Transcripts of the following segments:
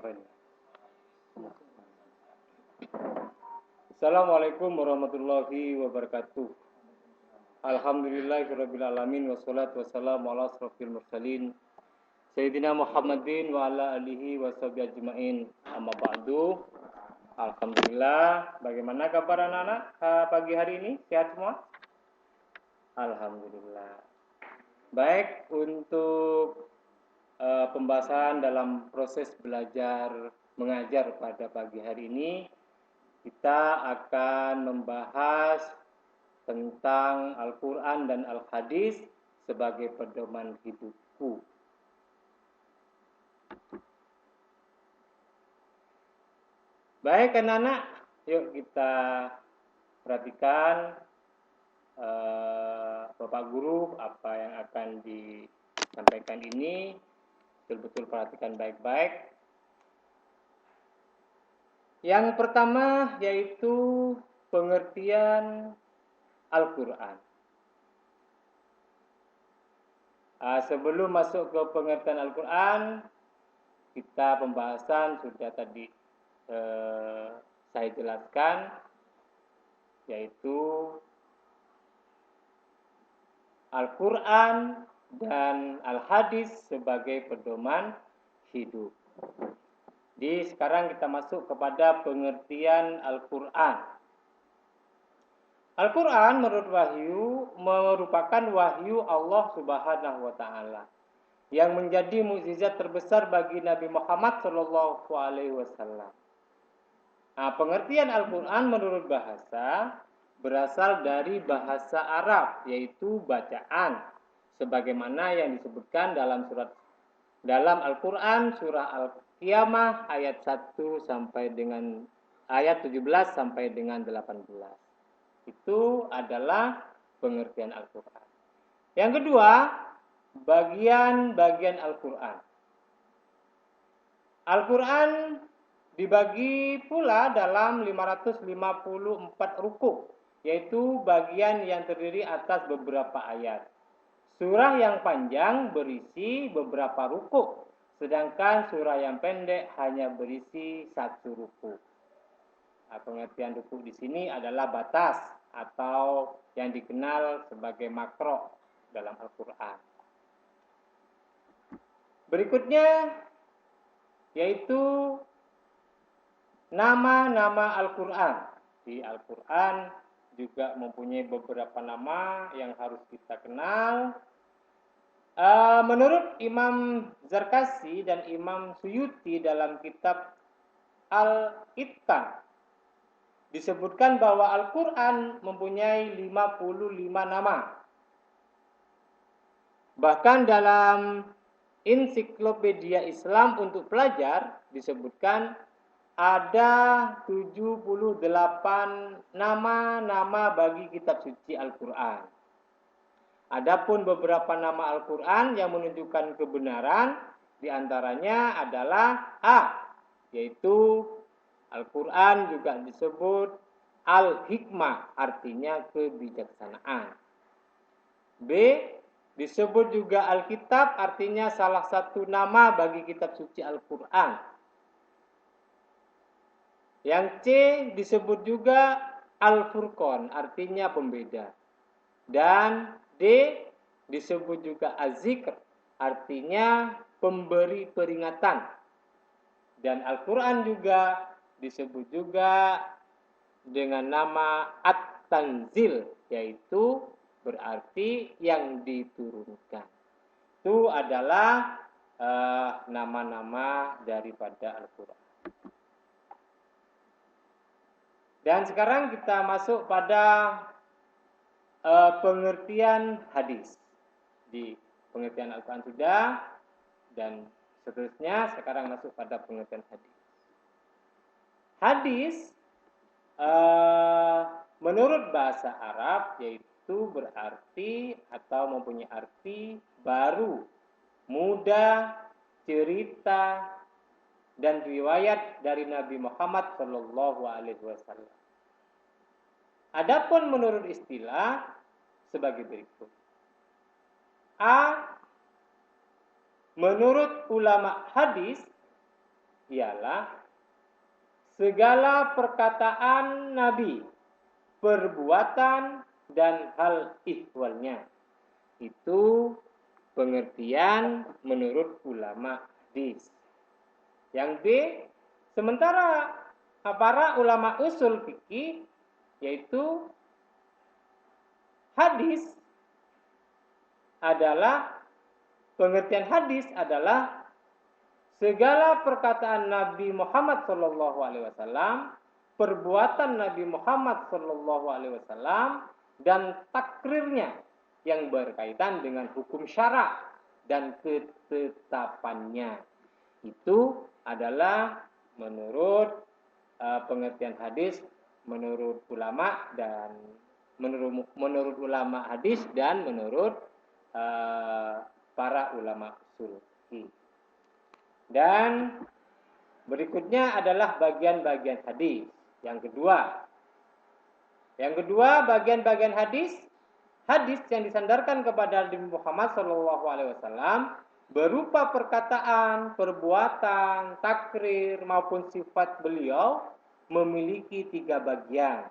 kerennya. Assalamualaikum warahmatullahi wabarakatuh. Alhamdulillahirabbil alamin wassalatu wassalamu ala asrofil mursalin Sayyidina Muhammadin wa ala alihi wa sahbihi ajma'in. Amma ba'du. Alhamdulillah. Bagaimana kabar anak-anak pagi hari ini? Sehat semua? Alhamdulillah. Baik, untuk pembahasan dalam proses belajar mengajar pada pagi hari ini, kita akan membahas tentang Al-Quran dan Al-Hadis sebagai pedoman hidupku. Baik anak-anak, yuk kita perhatikan Bapak Guru apa yang akan disampaikan ini. Betul-betul perhatikan baik-baik. Yang pertama yaitu pengertian Al-Quran. Sebelum masuk ke pengertian Al-Quran, kita pembahasan sudah tadi saya jelaskan, yaitu Al-Quran dan Al-Hadis sebagai pedoman hidup. Jadi sekarang kita masuk kepada pengertian Al-Quran. Al-Quran menurut wahyu merupakan wahyu Allah Subhanahu wa taala yang menjadi mukjizat terbesar bagi Nabi Muhammad sallallahu alaihi wasallam. Pengertian Al-Quran menurut bahasa berasal dari bahasa Arab, yaitu bacaan, sebagaimana yang disebutkan dalam Al-Quran surah Al-Qiyamah ayat 1 sampai dengan ayat 17 sampai dengan 18. Itu adalah pengertian Al-Quran. Yang kedua, bagian-bagian Al-Quran. Al-Quran dibagi pula dalam 554 rukuk, yaitu bagian yang terdiri atas beberapa ayat. Surah yang panjang berisi beberapa rukuk, sedangkan surah yang pendek hanya berisi satu rukuk. Pengertian rukuk di sini adalah batas atau yang dikenal sebagai makro dalam Al-Quran. Berikutnya yaitu nama-nama Al-Quran. Di Al-Quran juga mempunyai beberapa nama yang harus kita kenal. Menurut Imam Zarkasi dan Imam Suyuti dalam kitab Al-Itqan, disebutkan bahwa Al-Quran mempunyai 55 nama. Bahkan dalam Ensiklopedia Islam untuk pelajar disebutkan ada 78 nama-nama bagi kitab suci Al-Quran. Adapun beberapa nama Al-Quran yang menunjukkan kebenaran, diantaranya adalah A, yaitu Al-Quran juga disebut Al-Hikmah, artinya kebijaksanaan. B, disebut juga Alkitab, artinya salah satu nama bagi kitab suci Al-Quran. Yang C disebut juga Al-Furqan, artinya pembeda. Dan D disebut juga Az-Zikr, artinya pemberi peringatan. Dan Al-Quran juga disebut juga dengan nama At-Tanzil, yaitu berarti yang diturunkan. Itu adalah nama-nama daripada Al-Quran. Dan sekarang kita masuk pada pengertian hadis. Di pengertian Al-Quran sudah, dan seterusnya sekarang masuk pada pengertian hadis. Hadis menurut bahasa Arab yaitu berarti atau mempunyai arti baru, mudah, cerita, dan riwayat dari Nabi Muhammad sallallahu alaihi wasallam. Adapun menurut istilah sebagai berikut. A, menurut ulama hadis ialah segala perkataan Nabi, perbuatan, dan hal ihwalnya. Itu pengertian menurut ulama hadis. Yang B, sementara para ulama usul fikih, yaitu hadis adalah, pengertian hadis adalah segala perkataan Nabi Muhammad SAW, perbuatan Nabi Muhammad SAW, dan takrirnya yang berkaitan dengan hukum syara dan ketetapannya. Itu adalah menurut pengertian hadis menurut ulama dan menurut ulama hadis dan menurut para ulama usul fikih. Dan berikutnya adalah bagian-bagian hadis. Yang kedua, bagian-bagian hadis yang disandarkan kepada Nabi Muhammad SAW berupa perkataan, perbuatan, takrir maupun sifat beliau memiliki 3 bagian.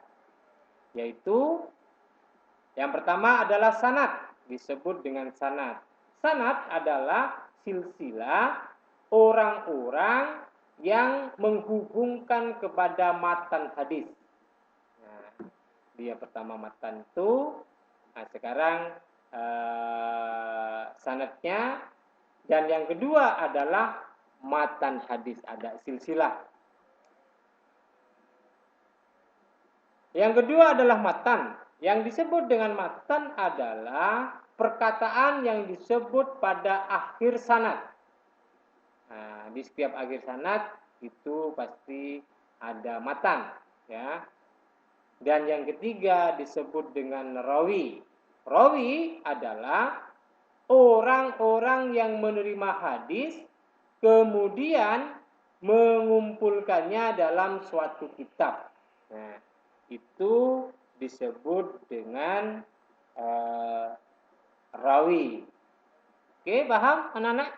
Yaitu yang pertama adalah sanad, disebut dengan sanad. Sanad adalah silsilah orang-orang yang menghubungkan kepada matan hadis. Nah, dia pertama matan itu, nah sekarang sanadnya, dan yang kedua adalah matan hadis, ada silsilah. Yang kedua adalah matan. Yang disebut dengan matan adalah perkataan yang disebut pada akhir sanad. Nah, di setiap akhir sanad itu pasti ada matan, ya. Dan yang ketiga disebut dengan rawi. Rawi adalah orang-orang yang menerima hadis kemudian mengumpulkannya dalam suatu kitab. Nah, itu disebut dengan rawi. Oke, paham anak-anak?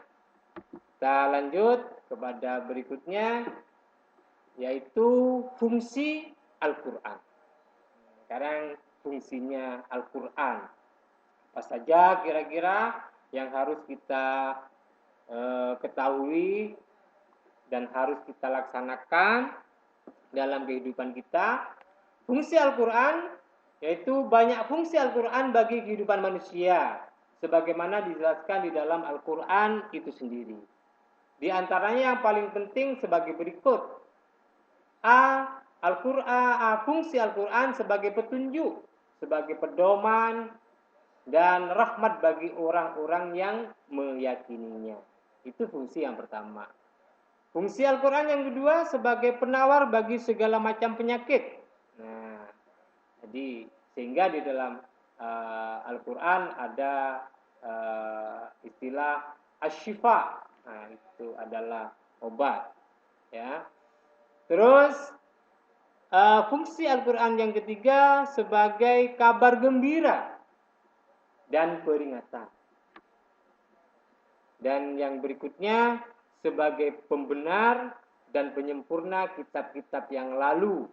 Kita lanjut kepada berikutnya, yaitu fungsi Al-Quran. Sekarang fungsinya Al-Quran. Apa saja kira-kira yang harus kita ketahui dan harus kita laksanakan dalam kehidupan kita. Fungsi Al-Quran, yaitu banyak fungsi Al-Quran bagi kehidupan manusia, sebagaimana dijelaskan di dalam Al-Quran itu sendiri. Di antaranya yang paling penting sebagai berikut. Fungsi Al-Quran sebagai petunjuk, sebagai pedoman, dan rahmat bagi orang-orang yang meyakininya. Itu fungsi yang pertama. Fungsi Al-Quran yang kedua sebagai penawar bagi segala macam penyakit. Nah, jadi sehingga di dalam Al-Quran ada istilah asy-syifa. Nah, itu adalah obat, ya. Terus fungsi Al-Quran yang ketiga sebagai kabar gembira dan peringatan. Dan yang berikutnya sebagai pembenar dan penyempurna kitab-kitab yang lalu.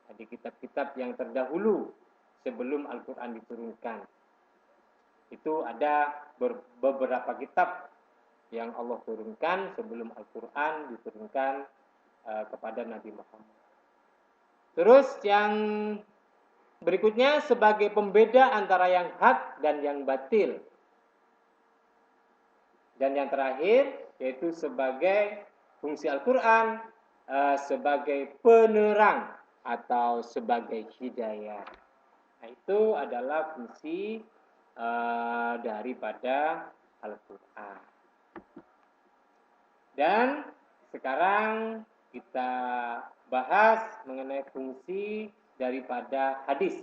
Jadi kitab-kitab yang terdahulu sebelum Al-Quran diturunkan. Itu ada beberapa kitab yang Allah turunkan sebelum Al-Quran diturunkan kepada Nabi Muhammad. Terus yang berikutnya sebagai pembeda antara yang hak dan yang batil. Dan yang terakhir yaitu sebagai fungsi Al-Quran sebagai penerang atau sebagai hidayah. Nah, itu adalah fungsi daripada Al-Quran. Dan sekarang kita bahas mengenai fungsi daripada hadis.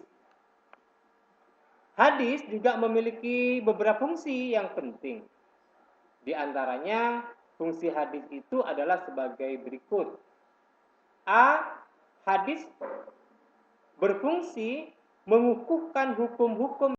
Hadis juga memiliki beberapa fungsi yang penting. Di antaranya fungsi hadis itu adalah sebagai berikut. Hadis berfungsi mengukuhkan hukum-hukum